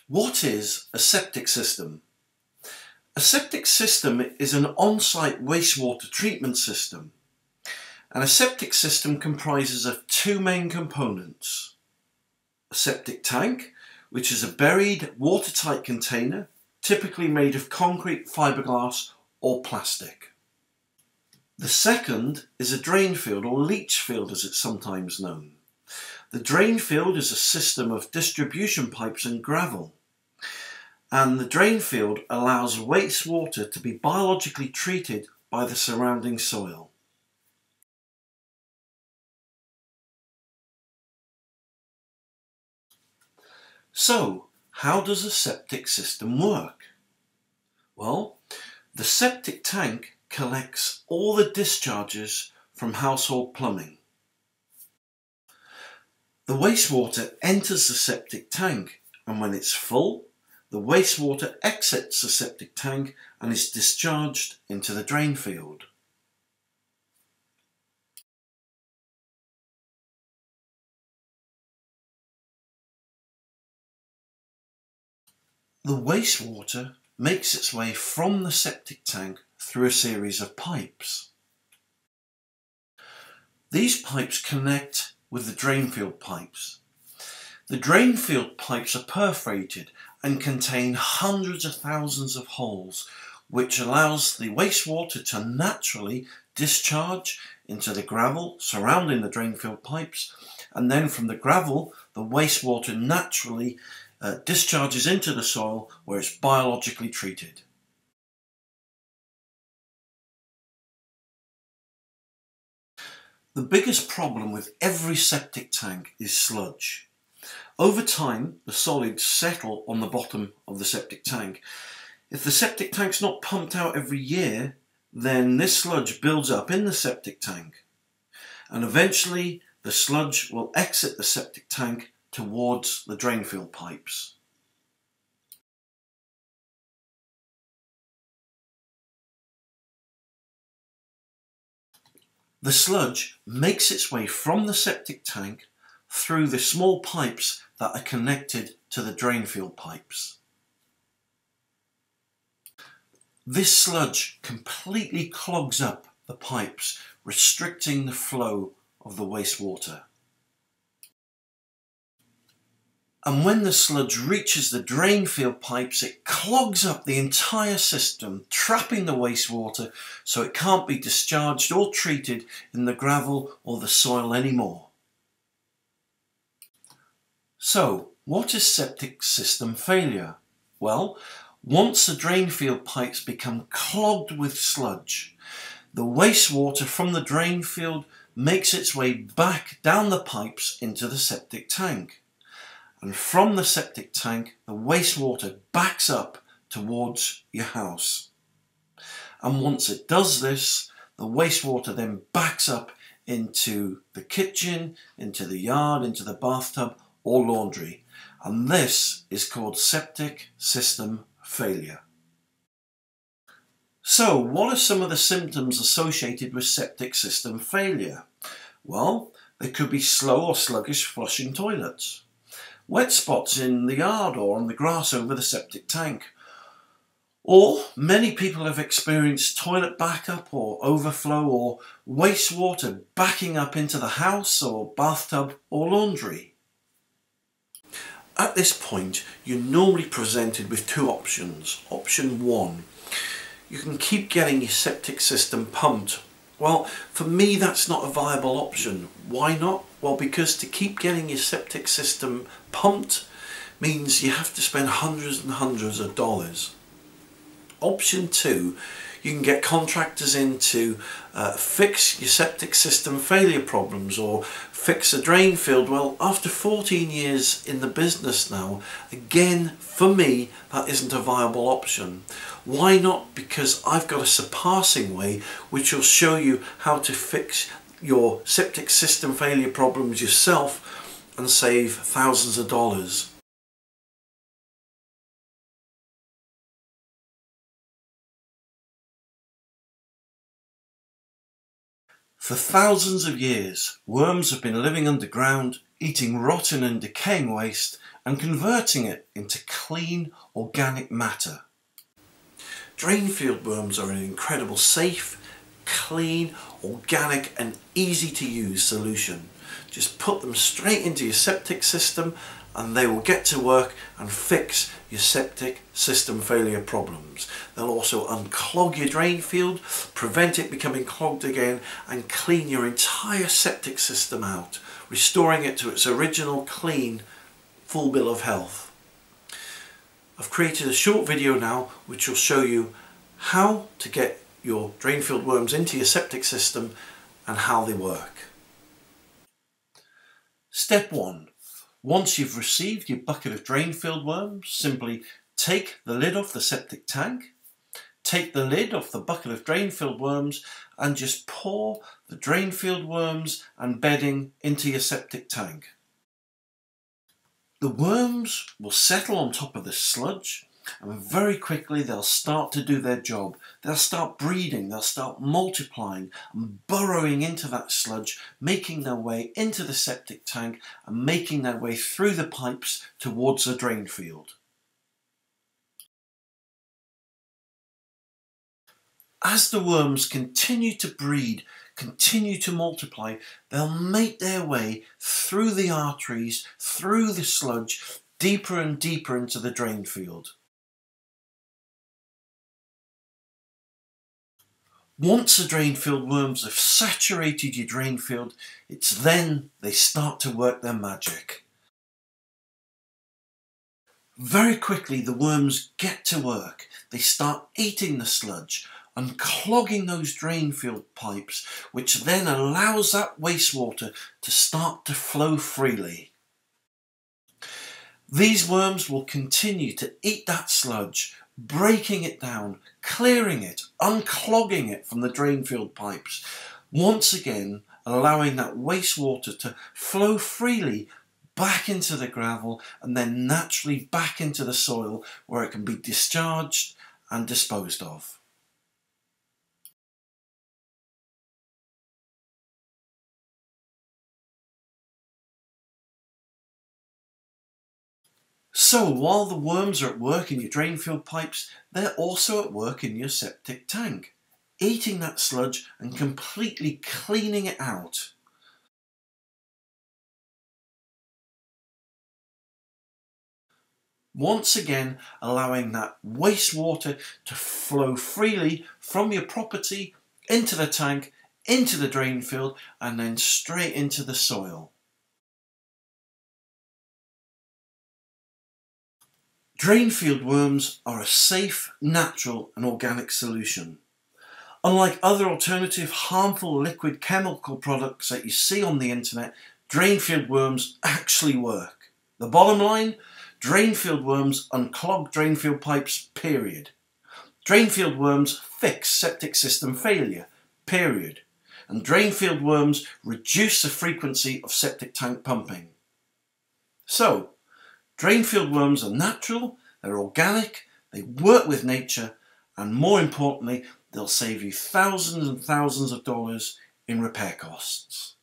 What is a septic system? A septic system is an on-site wastewater treatment system, and a septic system comprises of two main components. A septic tank, which is a buried watertight container, typically made of concrete, fiberglass or plastic. The second is a drain field, or leach field as it's sometimes known. The drain field is a system of distribution pipes and gravel, and the drain field allows wastewater to be biologically treated by the surrounding soil. So, how does a septic system work? Well, the septic tank collects all the discharges from household plumbing. The wastewater enters the septic tank, and when it's full, the wastewater exits the septic tank and is discharged into the drain field. The wastewater makes its way from the septic tank through a series of pipes. These pipes connect with the drain field pipes. The drain field pipes are perforated and contain hundreds of thousands of holes, which allows the wastewater to naturally discharge into the gravel surrounding the drain field pipes, and then from the gravel the wastewater naturally discharges into the soil where it's biologically treated. The biggest problem with every septic tank is sludge. Over time, the solids settle on the bottom of the septic tank. If the septic tank's not pumped out every year, then this sludge builds up in the septic tank, and eventually the sludge will exit the septic tank towards the drain field pipes. The sludge makes its way from the septic tank through the small pipes that are connected to the drain field pipes. This sludge completely clogs up the pipes, restricting the flow of the wastewater. And when the sludge reaches the drain field pipes, it clogs up the entire system, trapping the wastewater so it can't be discharged or treated in the gravel or the soil anymore. So, what is septic system failure? Well, once the drain field pipes become clogged with sludge, the wastewater from the drain field makes its way back down the pipes into the septic tank. And from the septic tank, the wastewater backs up towards your house. And once it does this, the wastewater then backs up into the kitchen, into the yard, into the bathtub or laundry. And this is called septic system failure. So, what are some of the symptoms associated with septic system failure? Well, there could be slow or sluggish flushing toilets, wet spots in the yard or on the grass over the septic tank. Or many people have experienced toilet backup or overflow, or wastewater backing up into the house or bathtub or laundry. At this point, you're normally presented with two options. Option one, you can keep getting your septic system pumped. Well, for me that's not a viable option. Why not? Well, because to keep getting your septic system pumped means you have to spend hundreds and hundreds of dollars. Option two, you can get contractors in to fix your septic system failure problems or fix a drain field. Well, after 14 years in the business now, again, for me, that isn't a viable option. Why not? Because I've got a surpassing way which will show you how to fix your septic system failure problems yourself and save thousands of dollars. For thousands of years, worms have been living underground, eating rotten and decaying waste and converting it into clean organic matter. Drain field worms are an incredible safe, clean, organic and easy to use solution. Just put them straight into your septic system and they will get to work and fix your septic system failure problems. They'll also unclog your drain field, prevent it becoming clogged again, and clean your entire septic system out, restoring it to its original clean, full bill of health. I've created a short video now which will show you how to get your drain field worms into your septic system and how they work. Step 1. Once you've received your bucket of drain field worms, simply take the lid off the septic tank, take the lid off the bucket of drain field worms and just pour the drain field worms and bedding into your septic tank. The worms will settle on top of the sludge and very quickly they'll start to do their job. They'll start breeding, they'll start multiplying and burrowing into that sludge, making their way into the septic tank and making their way through the pipes towards the drain field. As the worms continue to breed, continue to multiply, they'll make their way through the arteries, through the sludge, deeper and deeper into the drain field. Once the drain field worms have saturated your drain field, it's then they start to work their magic. Very quickly the worms get to work. They start eating the sludge, unclogging those drain field pipes, which then allows that wastewater to start to flow freely. These worms will continue to eat that sludge, breaking it down, clearing it, unclogging it from the drain field pipes, once again allowing that wastewater to flow freely back into the gravel and then naturally back into the soil where it can be discharged and disposed of. So while the worms are at work in your drain field pipes, they're also at work in your septic tank, eating that sludge and completely cleaning it out. Once again, allowing that wastewater to flow freely from your property into the tank, into the drain field, and then straight into the soil. Drain field worms are a safe, natural and organic solution. Unlike other alternative harmful liquid chemical products that you see on the internet, drain field worms actually work. The bottom line, drain field worms unclog drain field pipes, period. Drain field worms fix septic system failure, period. And drain field worms reduce the frequency of septic tank pumping. So, drain field worms are natural, they're organic, they work with nature, and more importantly, they'll save you thousands and thousands of dollars in repair costs.